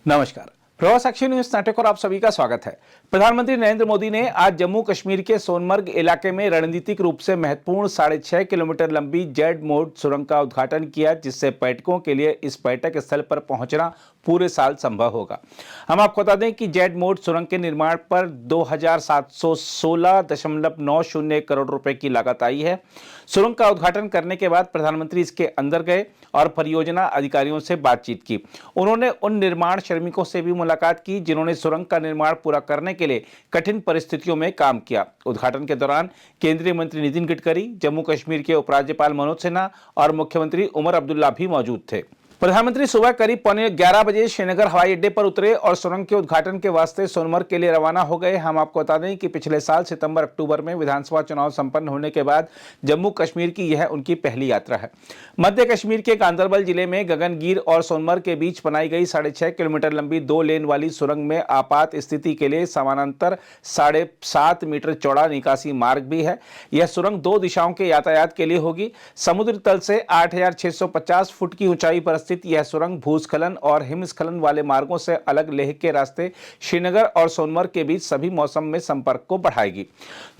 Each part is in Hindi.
नमस्कार। प्रवास साक्षी न्यूज नाटक और आप सभी का स्वागत है। प्रधानमंत्री नरेंद्र मोदी ने आज जम्मू कश्मीर के सोनमर्ग इलाके में रणनीतिक रूप से महत्वपूर्ण 6.5 किलोमीटर लंबी जेड मोड सुरंग का उद्घाटन किया, जिससे पर्यटकों के लिए इस पर्यटक स्थल पर पहुंचना पूरे साल संभव होगा। हम आपको बता दें कि जेड मोड सुरंग के निर्माण पर 2716.90 करोड़ रुपए की लागत आई है। सुरंग का उद्घाटन करने के बाद प्रधानमंत्री इसके अंदर गए और परियोजना अधिकारियों से बातचीत की। उन्होंने उन निर्माण श्रमिकों से भी मुलाकात की जिन्होंने सुरंग का निर्माण पूरा करने के लिए कठिन परिस्थितियों में काम किया। उद्घाटन के दौरान केंद्रीय मंत्री नितिन गडकरी, जम्मू कश्मीर के उपराज्यपाल मनोज सिन्हा और मुख्यमंत्री उमर अब्दुल्ला भी मौजूद थे। प्रधानमंत्री सुबह करीब 11:15 श्रीनगर हवाई अड्डे पर उतरे और सुरंग के उद्घाटन के वास्ते सोनमर्ग के लिए रवाना हो गए। हम आपको बता दें कि पिछले साल सितंबर अक्टूबर में विधानसभा चुनाव संपन्न होने के बाद जम्मू कश्मीर की यह उनकी पहली यात्रा है। मध्य कश्मीर के गांदरबल जिले में गगनगीर और सोनमर्ग के बीच बनाई गई 6.5 किलोमीटर लंबी 2 लेन वाली सुरंग में आपात स्थिति के लिए समानांतर 7.5 मीटर चौड़ा निकासी मार्ग भी है। यह सुरंग 2 दिशाओं के यातायात के लिए होगी। समुद्र तल से 8650 फुट की ऊंचाई पर यह सुरंग भूस्खलन और हिमस्खलन वाले मार्गों से अलग लेह के रास्ते श्रीनगर और सोनमर्ग के बीच सभी मौसम में संपर्क को बढ़ाएगी।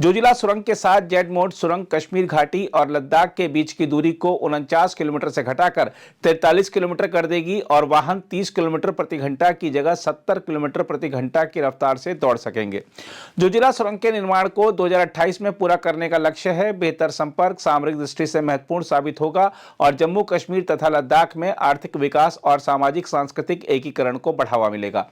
जोजिला सुरंग के साथ जेड मोड सुरंग कश्मीर घाटी और लद्दाख के बीच की दूरी को 49 किलोमीटर से घटाकर 43 किलोमीटर कर देगी और वाहन 30 किलोमीटर प्रति घंटा की जगह 70 किलोमीटर प्रति घंटा की रफ्तार से दौड़ सकेंगे। जोजिला सुरंग के निर्माण को 2028 में पूरा करने का लक्ष्य है। बेहतर संपर्क सामरिक दृष्टि से महत्वपूर्ण साबित होगा और जम्मू कश्मीर तथा लद्दाख में आर्थिक विकास और सामाजिक सांस्कृतिक एकीकरण को बढ़ावा मिलेगा।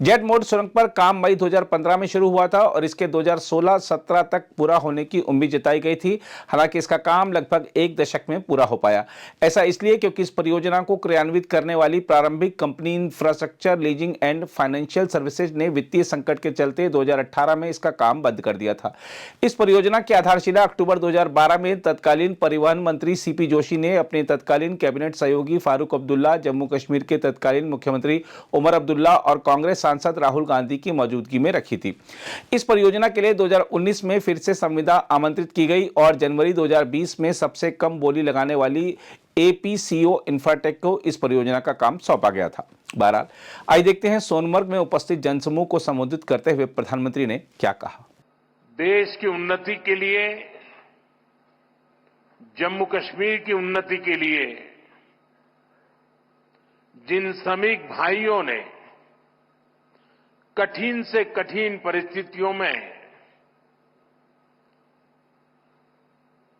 जेड मोड सुरंग पर काम मई 2015 में शुरू हुआ था और इसके 2016-17 तक पूरा होने की उम्मीद जताई गई थी। हालांकि इसका काम लगभग 1 दशक में पूरा हो पाया। ऐसा इसलिए क्योंकि इस परियोजना को क्रियान्वित करने वाली प्रारंभिक company infrastructure leasing and financial services ने वित्तीय संकट के चलते 2018 में इसका काम बंद कर दिया था। इस परियोजना की आधारशिला अक्टूबर 2012 में तत्कालीन परिवहन मंत्री सीपी जोशी ने अपने तत्कालीन कैबिनेट सहयोगी फारूक अब्दुल्ला, जम्मू कश्मीर के तत्कालीन मुख्यमंत्री उमर अब्दुल्ला और कांग्रेस सांसद राहुल गांधी की मौजूदगी में रखी थी। इस परियोजना के लिए 2019 में फिर से संविदा आमंत्रित की गई और जनवरी 2020 में सबसे कम बोली लगाने वाली एपीसीओ इंफ्राटेक को इस परियोजना का काम सौंपा गया था। बहरहाल, आइए देखते हैं सोनमर्ग में उपस्थित जनसमूह को संबोधित करते हुए प्रधानमंत्री ने क्या कहा। देश की उन्नति के लिए, जम्मू कश्मीर की उन्नति के लिए जिन श्रमिक भाइयों ने कठिन से कठिन परिस्थितियों में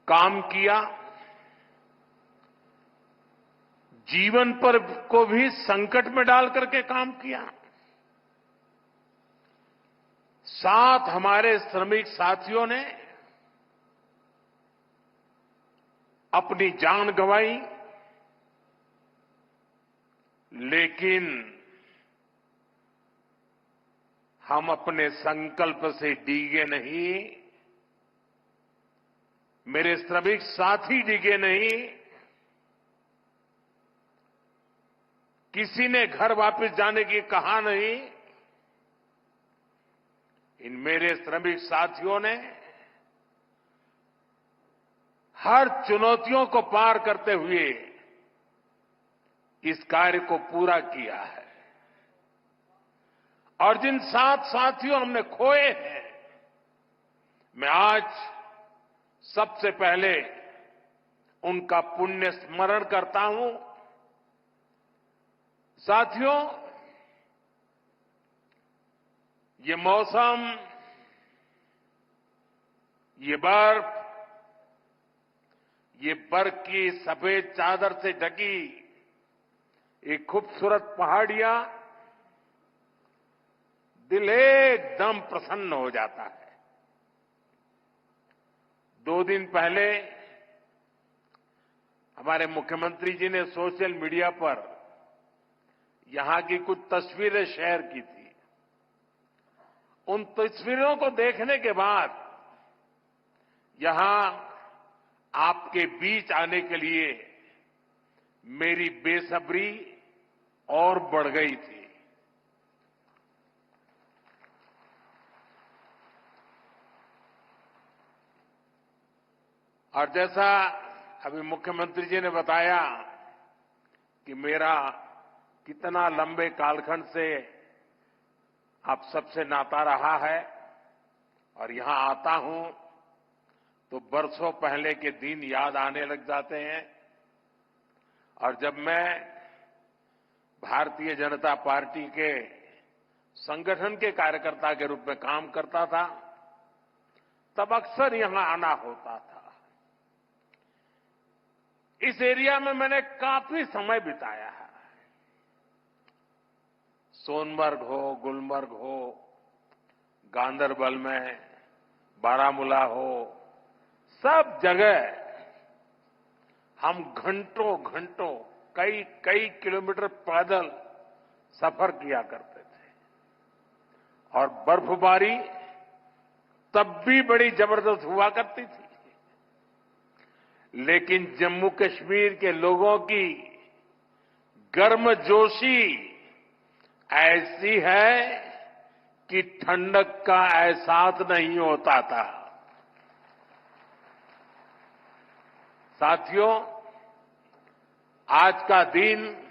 काम किया, जीवन पर को भी संकट में डाल करके काम किया, साथ हमारे श्रमिक साथियों ने अपनी जान गंवाई, लेकिन हम अपने संकल्प से डिगे नहीं, मेरे श्रमिक साथी डिगे नहीं। किसी ने घर वापस जाने की कहा नहीं। इन मेरे श्रमिक साथियों ने हर चुनौतियों को पार करते हुए इस कार्य को पूरा किया है और जिन 7 साथियों हमने खोए हैं, मैं आज सबसे पहले उनका पुण्य स्मरण करता हूं। साथियों, ये मौसम, ये बर्फ की सफेद चादर से ढकी एक खूबसूरत पहाड़ियां दिल एकदम प्रसन्न हो जाता है। 2 दिन पहले हमारे मुख्यमंत्री जी ने सोशल मीडिया पर यहां की कुछ तस्वीरें शेयर की थी। उन तस्वीरों को देखने के बाद यहां आपके बीच आने के लिए मेरी बेसब्री और बढ़ गई थी। और जैसा अभी मुख्यमंत्री जी ने बताया कि मेरा कितना लंबे कालखंड से आप सबसे नाता रहा है और यहां आता हूं तो बरसों पहले के दिन याद आने लग जाते हैं। और जब मैं भारतीय जनता पार्टी के संगठन के कार्यकर्ता के रूप में काम करता था, तब अक्सर यहां आना होता था। इस एरिया में मैंने काफी समय बिताया है। सोनमर्ग हो, गुलमर्ग हो, गांदरबल में, बारामूला हो, सब जगह हम घंटों घंटों कई कई किलोमीटर पैदल सफर किया करते थे। और बर्फबारी तब भी बड़ी जबरदस्त हुआ करती थी। लेकिन जम्मू कश्मीर के लोगों की गर्मजोशी ऐसी है कि ठंडक का एहसास नहीं होता था। साथियों, आज का दिन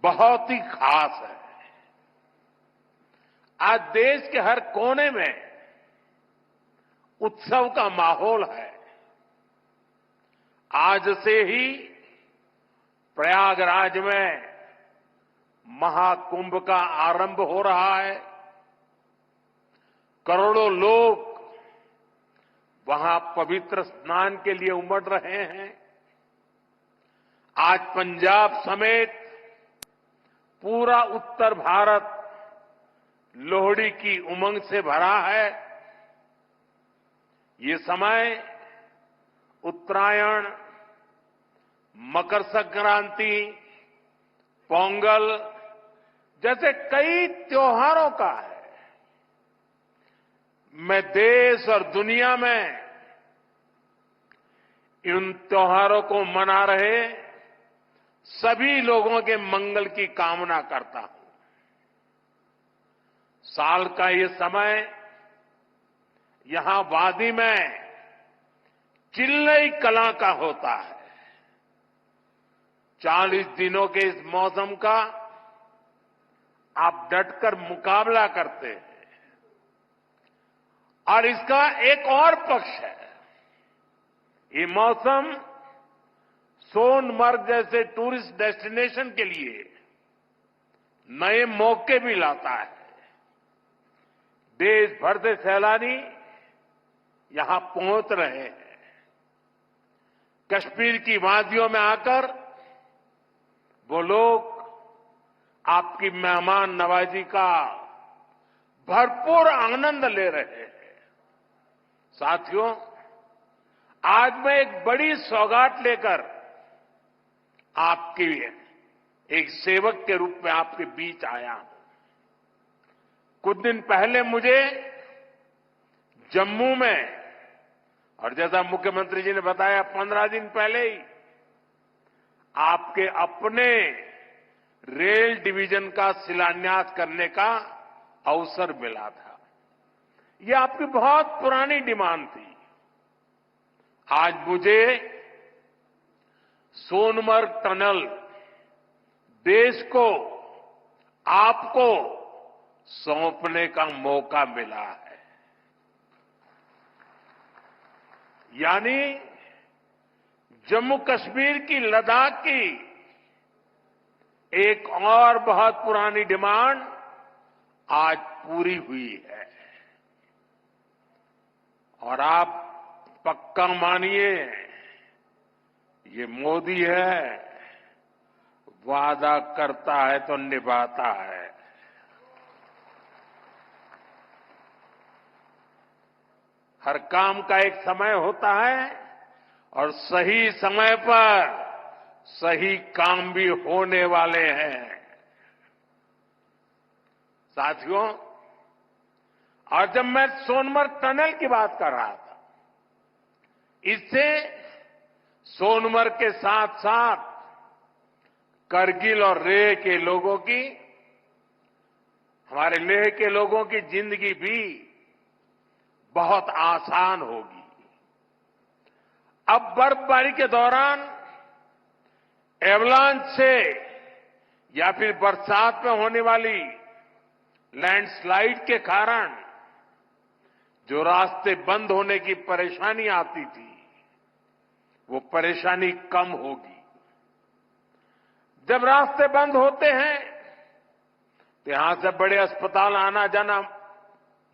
बहुत ही खास है। आज देश के हर कोने में उत्सव का माहौल है। आज से ही प्रयागराज में महाकुंभ का आरंभ हो रहा है। करोड़ों लोग वहां पवित्र स्नान के लिए उमड़ रहे हैं। आज पंजाब समेत पूरा उत्तर भारत लोहड़ी की उमंग से भरा है। ये समय उत्तरायण, मकर संक्रांति, पोंगल जैसे कई त्योहारों का है। मैं देश और दुनिया में इन त्योहारों को मना रहे सभी लोगों के मंगल की कामना करता हूं। साल का ये समय यहां वादी में चिल्लई कला का होता है। 40 दिनों के इस मौसम का आप डटकर मुकाबला करते हैं। और इसका एक और पक्ष है, ये मौसम सोनमर्ग जैसे टूरिस्ट डेस्टिनेशन के लिए नए मौके भी लाता है। देश भर से सैलानी यहां पहुंच रहे हैं। कश्मीर की वादियों में आकर वो लोग आपकी मेहमान नवाजी का भरपूर आनंद ले रहे हैं। साथियों, आज मैं एक बड़ी सौगात लेकर आपके एक सेवक के रूप में आपके बीच आया हूं। कुछ दिन पहले मुझे जम्मू में, और जैसा मुख्यमंत्री जी ने बताया 15 दिन पहले ही आपके अपने रेल डिवीजन का शिलान्यास करने का अवसर मिला था। यह आपकी बहुत पुरानी डिमांड थी। आज मुझे सोनमर्ग टनल देश को, आपको सौंपने का मौका मिला है। यानी जम्मू कश्मीर की, लद्दाख की एक और बहुत पुरानी डिमांड आज पूरी हुई है। और आप पक्का मानिए, ये मोदी है, वादा करता है तो निभाता है। हर काम का एक समय होता है और सही समय पर सही काम भी होने वाले हैं। साथियों, और जब मैं सोनमर्ग टनल की बात कर रहा था, इससे सोनमर्ग के साथ साथ करगिल और लेह के लोगों की, हमारे लेह के लोगों की जिंदगी भी बहुत आसान होगी। अब बर्फबारी के दौरान एवलांच से या फिर बरसात में होने वाली लैंडस्लाइड के कारण जो रास्ते बंद होने की परेशानी आती थी, वो परेशानी कम होगी। जब रास्ते बंद होते हैं तो यहां से बड़े अस्पताल आना जाना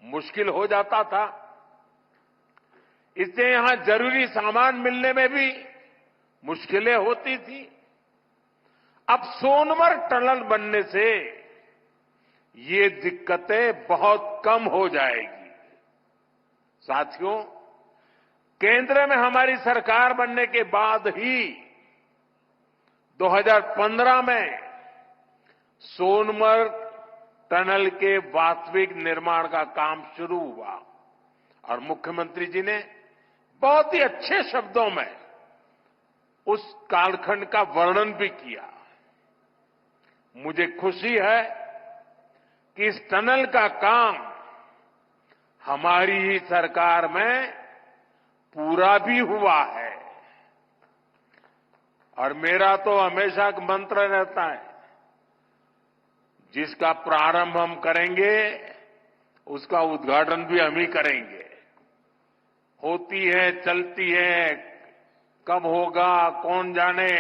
मुश्किल हो जाता था। इससे यहां जरूरी सामान मिलने में भी मुश्किलें होती थी। अब सोनमर्ग टनल बनने से ये दिक्कतें बहुत कम हो जाएगी। साथियों, केंद्र में हमारी सरकार बनने के बाद ही 2015 में सोनमर्ग टनल के वास्तविक निर्माण का काम शुरू हुआ और मुख्यमंत्री जी ने बहुत ही अच्छे शब्दों में उस कालखंड का वर्णन भी किया। मुझे खुशी है कि इस टनल का काम हमारी ही सरकार में पूरा भी हुआ है। और मेरा तो हमेशा एक मंत्र रहता है, जिसका प्रारंभ हम करेंगे उसका उद्घाटन भी हम ही करेंगे। होती है, चलती है, कब होगा कौन जाने,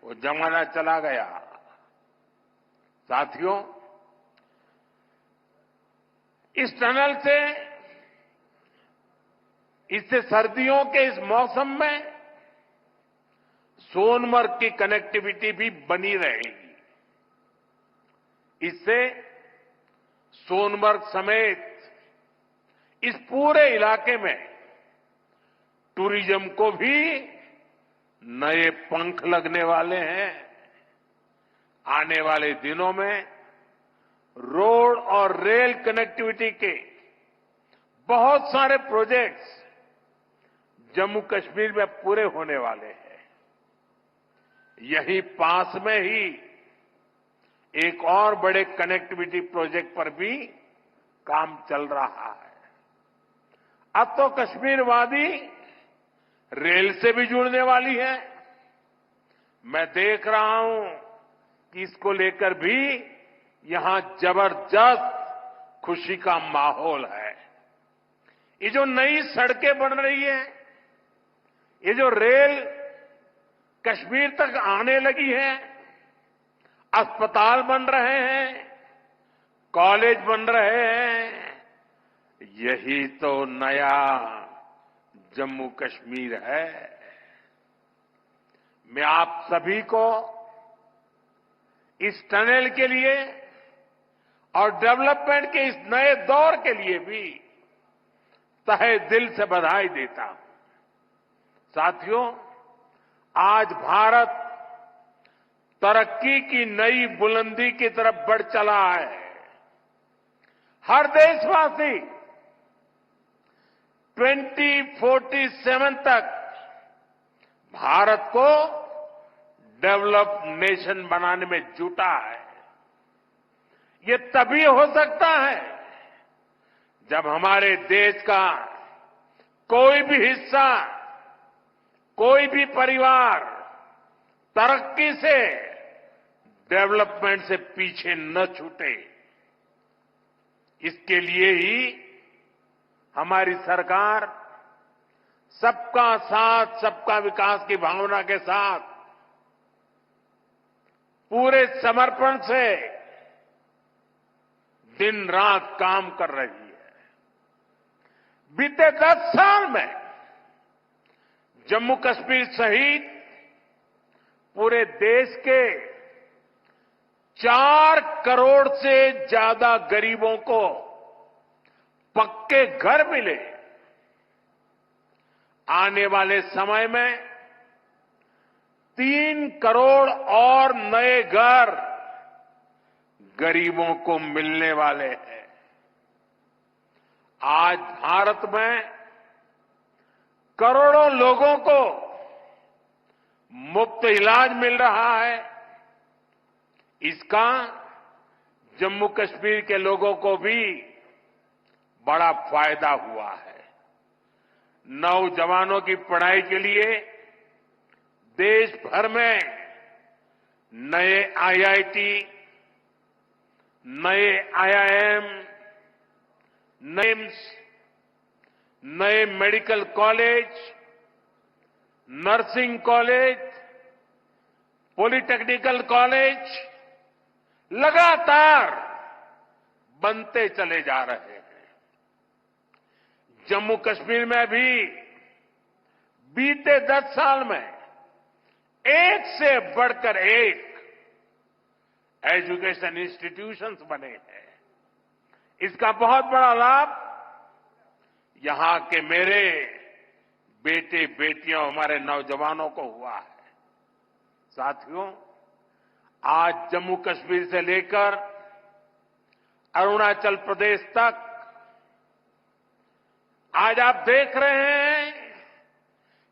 वो जमाना चला गया। साथियों, इस टनल से, इससे सर्दियों के इस मौसम में सोनमर्ग की कनेक्टिविटी भी बनी रहेगी। इससे सोनमर्ग समेत इस पूरे इलाके में टूरिज्म को भी नए पंख लगने वाले हैं। आने वाले दिनों में रोड और रेल कनेक्टिविटी के बहुत सारे प्रोजेक्ट्स जम्मू कश्मीर में पूरे होने वाले हैं। यही पास में ही एक और बड़े कनेक्टिविटी प्रोजेक्ट पर भी काम चल रहा है। अब तो कश्मीर वादी रेल से भी जुड़ने वाली है। मैं देख रहा हूं कि इसको लेकर भी यहां जबरदस्त खुशी का माहौल है। ये जो नई सड़कें बन रही है, ये जो रेल कश्मीर तक आने लगी है, अस्पताल बन रहे हैं, कॉलेज बन रहे हैं, यही तो नया जम्मू कश्मीर है। मैं आप सभी को इस टनल के लिए और डेवलपमेंट के इस नए दौर के लिए भी तहे दिल से बधाई देता हूं। साथियों, आज भारत तरक्की की नई बुलंदी की तरफ बढ़ चला है। हर देशवासी 2047 तक भारत को डेवलप्ड नेशन बनाने में जुटा है। ये तभी हो सकता है जब हमारे देश का कोई भी हिस्सा, कोई भी परिवार तरक्की से, डेवलपमेंट से पीछे न छूटे। इसके लिए ही हमारी सरकार सबका साथ सबका विकास की भावना के साथ पूरे समर्पण से दिन रात काम कर रही है। बीते 10 साल में जम्मू कश्मीर सहित पूरे देश के 4 करोड़ से ज्यादा गरीबों को पक्के घर मिले। आने वाले समय में 3 करोड़ और नए घर गरीबों को मिलने वाले हैं। आज भारत में करोड़ों लोगों को मुफ्त इलाज मिल रहा है। इसका जम्मू कश्मीर के लोगों को भी बड़ा फायदा हुआ है। नौजवानों की पढ़ाई के लिए देश भर में नए आईआईटी, नए आईआईएम, नए एम्स, नए medical college, nursing college, polytechnical college लगातार बनते चले जा रहे हैं। जम्मू कश्मीर में भी बीते 10 साल में एक से बढ़कर एक एजुकेशन इंस्टीट्यूशंस बने हैं। इसका बहुत बड़ा लाभ यहां के मेरे बेटे बेटियों, हमारे नौजवानों को हुआ है। साथियों, आज जम्मू कश्मीर से लेकर अरुणाचल प्रदेश तक आज आप देख रहे हैं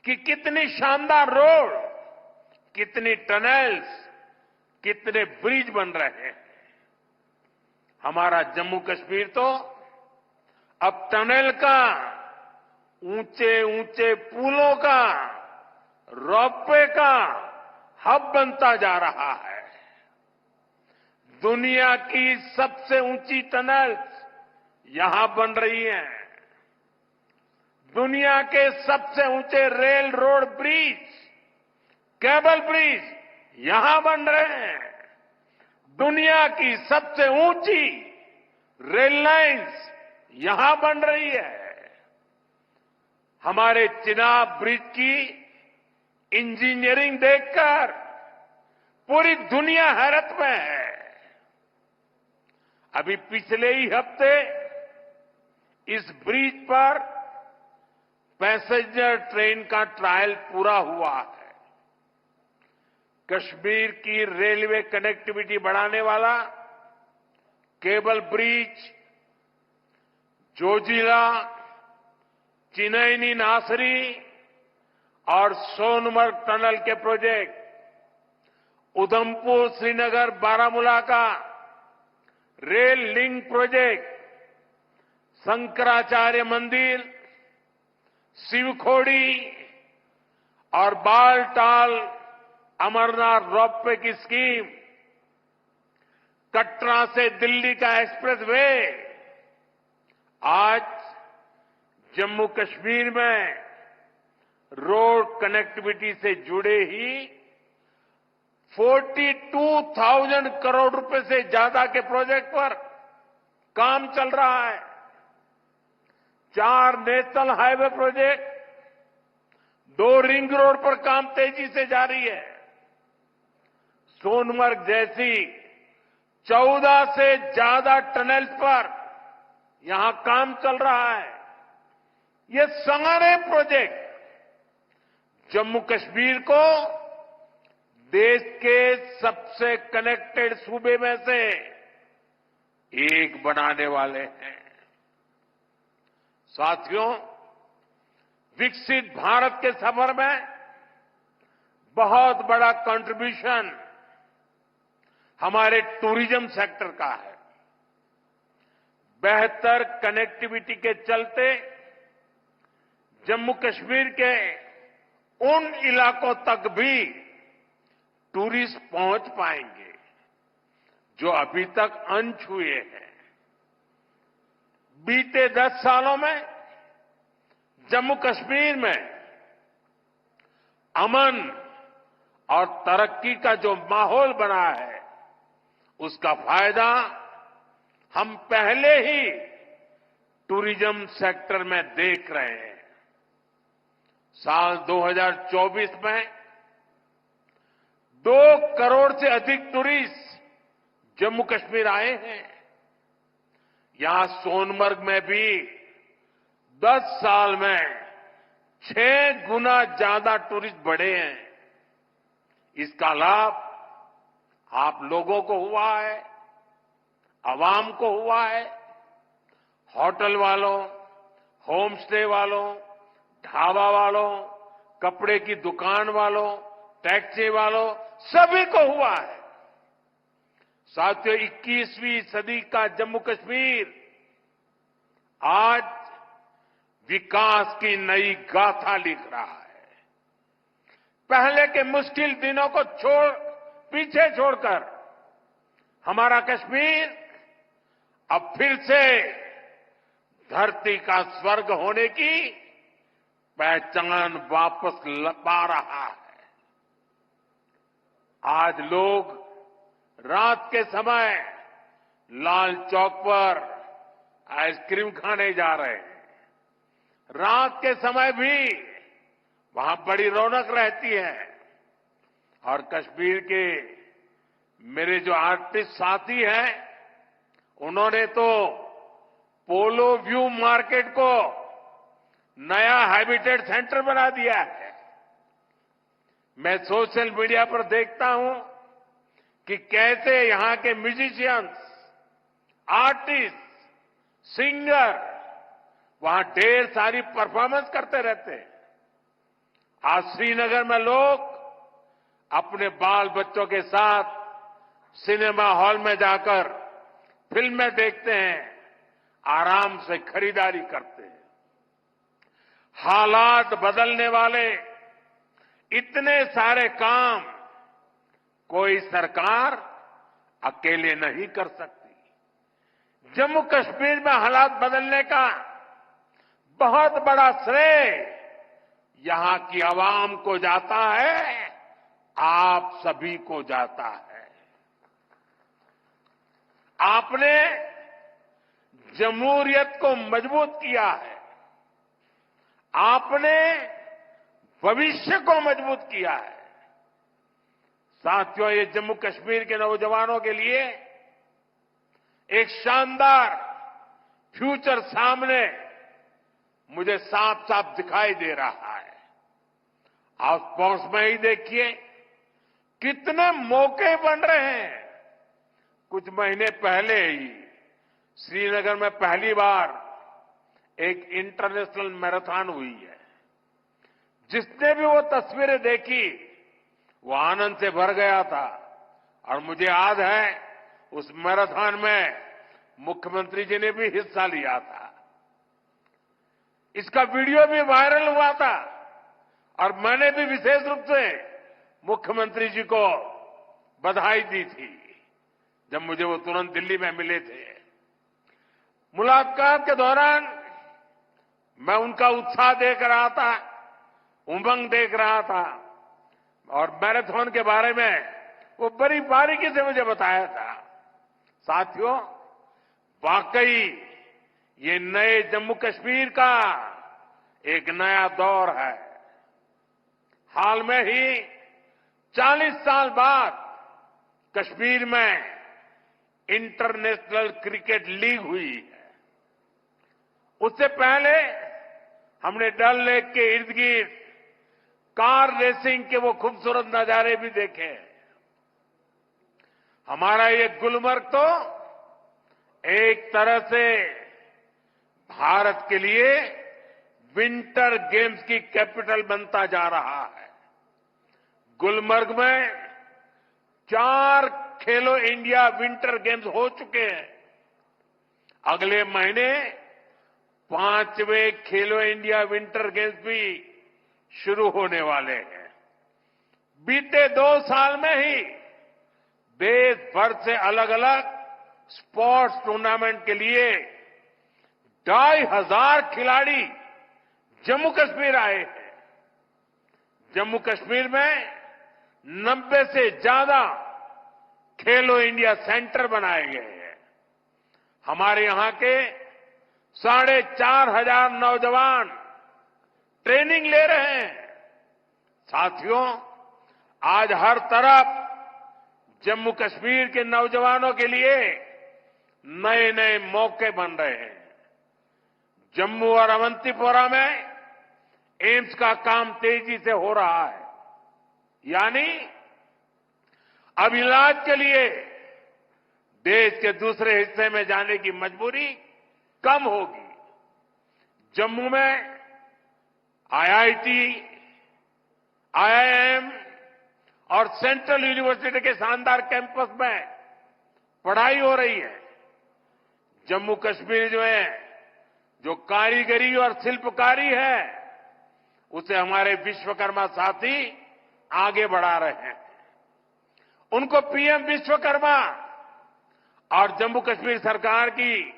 कि कितनी शानदार रोड, कितनी टनल्स, कितने ब्रिज बन रहे हैं। हमारा जम्मू कश्मीर तो अब टनल का, ऊंचे ऊंचे पुलों का, रोपवे का हब बनता जा रहा है। दुनिया की सबसे ऊंची टनल्स यहां बन रही हैं। दुनिया के सबसे ऊंचे rail road bridge, cable bridge यहां बन रहे हैं। दुनिया की सबसे ऊंची रेल लाइंस यहां बन रही है। हमारे चिनाब ब्रिज की इंजीनियरिंग देखकर पूरी दुनिया हैरत में है। अभी पिछले ही हफ्ते इस ब्रिज पर पैसेंजर ट्रेन का ट्रायल पूरा हुआ है। कश्मीर की रेलवे कनेक्टिविटी बढ़ाने वाला केबल ब्रिज, जोजिला, चिनैनी नासरी और सोनमर्ग टनल के प्रोजेक्ट, उधमपुर श्रीनगर बारामूला का रेल लिंक प्रोजेक्ट, शंकराचार्य मंदिर, शिवखोड़ी और बालटाल अमरनाथ रोपवे की स्कीम, कटरा से दिल्ली का एक्सप्रेसवे, आज जम्मू कश्मीर में रोड कनेक्टिविटी से जुड़े ही 42,000 करोड़ रुपए से ज्यादा के प्रोजेक्ट पर काम चल रहा है। 4 national highway project, 2 ring road पर काम तेजी से जारी है। सोनमर्ग जैसी 14 से ज्यादा टनल्स पर यहां काम चल रहा है। ये सारे प्रोजेक्ट जम्मू कश्मीर को देश के सबसे कनेक्टेड सूबे में से एक बनाने वाले हैं। साथियों, विकसित भारत के सफर में बहुत बड़ा कंट्रीब्यूशन हमारे टूरिज्म सेक्टर का है। बेहतर कनेक्टिविटी के चलते जम्मू कश्मीर के उन इलाकों तक भी टूरिस्ट पहुंच पाएंगे जो अभी तक अनछुए हैं। बीते 10 सालों में जम्मू कश्मीर में अमन और तरक्की का जो माहौल बना है, उसका फायदा हम पहले ही टूरिज्म सेक्टर में देख रहे हैं। साल 2024 में 2 करोड़ से अधिक टूरिस्ट जम्मू कश्मीर आए हैं। यहां सोनमर्ग में भी 10 साल में 6 गुना ज्यादा टूरिस्ट बढ़े हैं। इसका लाभ आप लोगों को हुआ है, आवाम को हुआ है। होटल वालों, होम स्टे वालों, ढाबा वालों, कपड़े की दुकान वालों, टैक्सी वालों, सभी को हुआ है। साथियों, 21वीं सदी का जम्मू कश्मीर आज विकास की नई गाथा लिख रहा है। पहले के मुश्किल दिनों को छोड़ पीछे छोड़कर हमारा कश्मीर अब फिर से धरती का स्वर्ग होने की पहचान वापस पा रहा है। आज लोग रात के समय लाल चौक पर आइसक्रीम खाने जा रहे हैं। रात के समय भी वहां बड़ी रौनक रहती है। और कश्मीर के मेरे जो आर्टिस्ट साथी हैं, उन्होंने तो पोलो व्यू मार्केट को नया हैबिटेट सेंटर बना दिया है। मैं सोशल मीडिया पर देखता हूं कि कैसे यहां के म्यूजिशियंस, आर्टिस्ट, सिंगर वहां ढेर सारी परफॉर्मेंस करते रहते हैं। आज श्रीनगर में लोग अपने बाल बच्चों के साथ सिनेमा हॉल में जाकर फिल्में देखते हैं, आराम से खरीदारी करते हैं। हालात बदलने वाले इतने सारे काम कोई सरकार अकेले नहीं कर सकती। जम्मू कश्मीर में हालात बदलने का बहुत बड़ा श्रेय यहां की आवाम को जाता है, आप सभी को जाता है। आपने जमहूरियत को मजबूत किया है। आपने भविष्य को मजबूत किया है। साथियों, ये जम्मू कश्मीर के नौजवानों के लिए एक शानदार फ्यूचर सामने मुझे साफ साफ दिखाई दे रहा है। आप स्पोर्ट्स में ही देखिए कितने मौके बन रहे हैं। कुछ महीने पहले ही श्रीनगर में पहली बार एक इंटरनेशनल मैराथन हुई है। जिसने भी वो तस्वीरें देखी वो आनंद से भर गया था। और मुझे याद है उस मैराथन में मुख्यमंत्री जी ने भी हिस्सा लिया था। इसका वीडियो भी वायरल हुआ था और मैंने भी विशेष रूप से मुख्यमंत्री जी को बधाई दी थी जब मुझे वो तुरंत दिल्ली में मिले थे। मुलाकात के दौरान मैं उनका उत्साह देख रहा था, उमंग देख रहा था और मैराथन के बारे में वो बड़ी बारीकी से मुझे बताया था। साथियों, वाकई ये नए जम्मू कश्मीर का एक नया दौर है। हाल में ही 40 साल बाद कश्मीर में इंटरनेशनल क्रिकेट लीग हुई है। उससे पहले हमने डल लेक के इर्द गिर्द कार रेसिंग के वो खूबसूरत नजारे भी देखे। हमारा ये गुलमर्ग तो एक तरह से भारत के लिए विंटर गेम्स की कैपिटल बनता जा रहा है। गुलमर्ग में 4 खेलो इंडिया विंटर गेम्स हो चुके हैं। अगले महीने 5वें खेलो इंडिया विंटर गेम्स भी शुरू होने वाले हैं। बीते 2 साल में ही देश भर से अलग अलग स्पोर्ट्स टूर्नामेंट के लिए 2,500 खिलाड़ी जम्मू कश्मीर आए हैं। जम्मू कश्मीर में 90 से ज्यादा खेलो इंडिया सेंटर बनाए गए हैं। हमारे यहां के 4,500 नौजवान ट्रेनिंग ले रहे हैं। साथियों, आज हर तरफ जम्मू कश्मीर के नौजवानों के लिए नए नए मौके बन रहे हैं। जम्मू और अवंतीपोरा में एम्स का काम तेजी से हो रहा है। यानी अब इलाज के लिए देश के दूसरे हिस्से में जाने की मजबूरी कम होगी। जम्मू में आईआईटी, आईआईएम और सेंट्रल यूनिवर्सिटी के शानदार कैंपस में पढ़ाई हो रही है। जम्मू कश्मीर में जो कारीगरी और शिल्पकारी है उसे हमारे विश्वकर्मा साथी आगे बढ़ा रहे हैं। उनको पीएम विश्वकर्मा और जम्मू कश्मीर सरकार की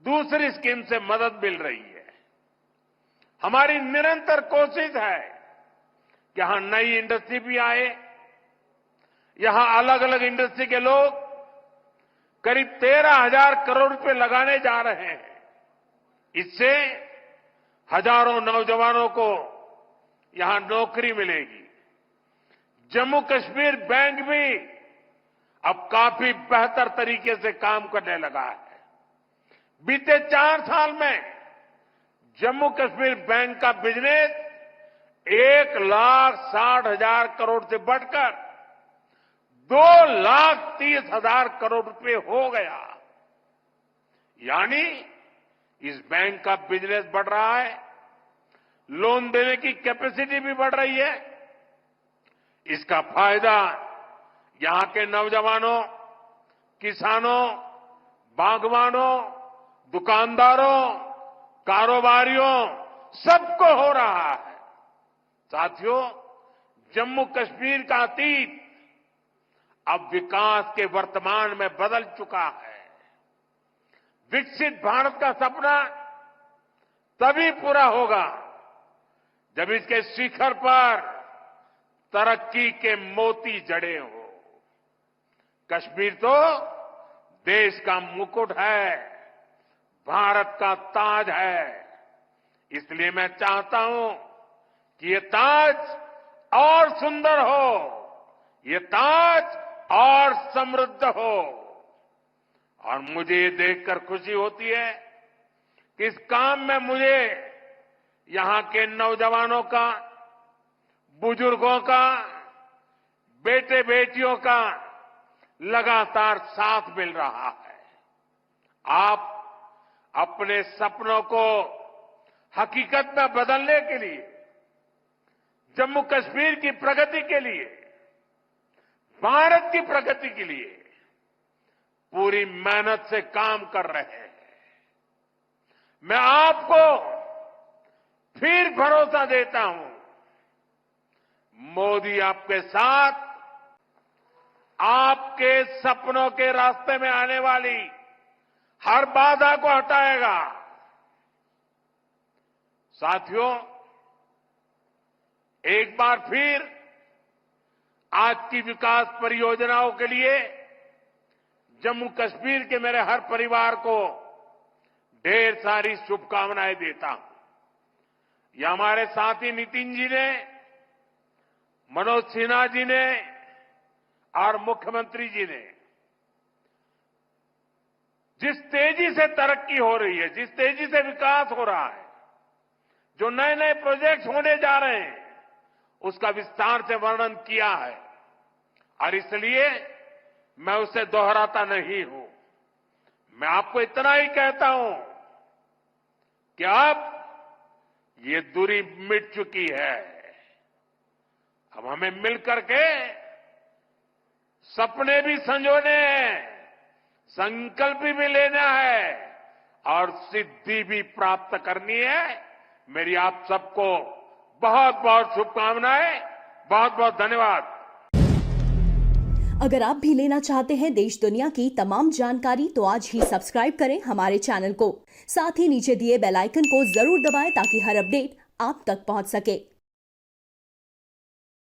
दूसरी स्कीम से मदद मिल रही है। हमारी निरंतर कोशिश है कि यहां नई इंडस्ट्री भी आए। यहां अलग अलग इंडस्ट्री के लोग करीब 13,000 करोड़ रुपए लगाने जा रहे हैं। इससे हजारों नौजवानों को यहां नौकरी मिलेगी। जम्मू कश्मीर बैंक भी अब काफी बेहतर तरीके से काम करने लगा है। बीते 4 साल में जम्मू कश्मीर बैंक का बिजनेस 1,60,000 करोड़ से बढ़कर 2,30,000 करोड़ रुपए हो गया। यानी इस बैंक का बिजनेस बढ़ रहा है, लोन देने की कैपेसिटी भी बढ़ रही है। इसका फायदा यहां के नौजवानों, किसानों, बागवानों, दुकानदारों, कारोबारियों सबको हो रहा है। साथियों, जम्मू कश्मीर का अतीत अब विकास के वर्तमान में बदल चुका है। विकसित भारत का सपना तभी पूरा होगा जब इसके शिखर पर तरक्की के मोती जड़े हो। कश्मीर तो देश का मुकुट है, भारत का ताज है। इसलिए मैं चाहता हूं कि ये ताज और सुंदर हो, ये ताज और समृद्ध हो। और मुझे ये देखकर खुशी होती है कि इस काम में मुझे यहां के नौजवानों का, बुजुर्गों का, बेटे बेटियों का लगातार साथ मिल रहा है। आप अपने सपनों को हकीकत में बदलने के लिए, जम्मू कश्मीर की प्रगति के लिए, भारत की प्रगति के लिए पूरी मेहनत से काम कर रहे हैं। मैं आपको फिर भरोसा देता हूं, मोदी आपके साथ आपके सपनों के रास्ते में आने वाली हर बाधा को हटाएगा। साथियों, एक बार फिर आज की विकास परियोजनाओं के लिए जम्मू कश्मीर के मेरे हर परिवार को ढेर सारी शुभकामनाएं देता हूं। यह हमारे साथी नितिन जी ने, मनोज सिन्हा जी ने और मुख्यमंत्री जी ने जिस तेजी से तरक्की हो रही है, जिस तेजी से विकास हो रहा है, जो नए नए प्रोजेक्ट होने जा रहे हैं, उसका विस्तार से वर्णन किया है। और इसलिए मैं उसे दोहराता नहीं हूं। मैं आपको इतना ही कहता हूं कि अब ये दूरी मिट चुकी है। अब हमें मिलकर के सपने भी संजोने हैं, संकल्प भी लेना है और सिद्धि भी प्राप्त करनी है। मेरी आप सबको बहुत बहुत शुभकामनाएं, बहुत बहुत धन्यवाद। अगर आप भी लेना चाहते हैं देश दुनिया की तमाम जानकारी तो आज ही सब्सक्राइब करें हमारे चैनल को। साथ ही नीचे दिए बेल आइकन को जरूर दबाएं ताकि हर अपडेट आप तक पहुंच सके।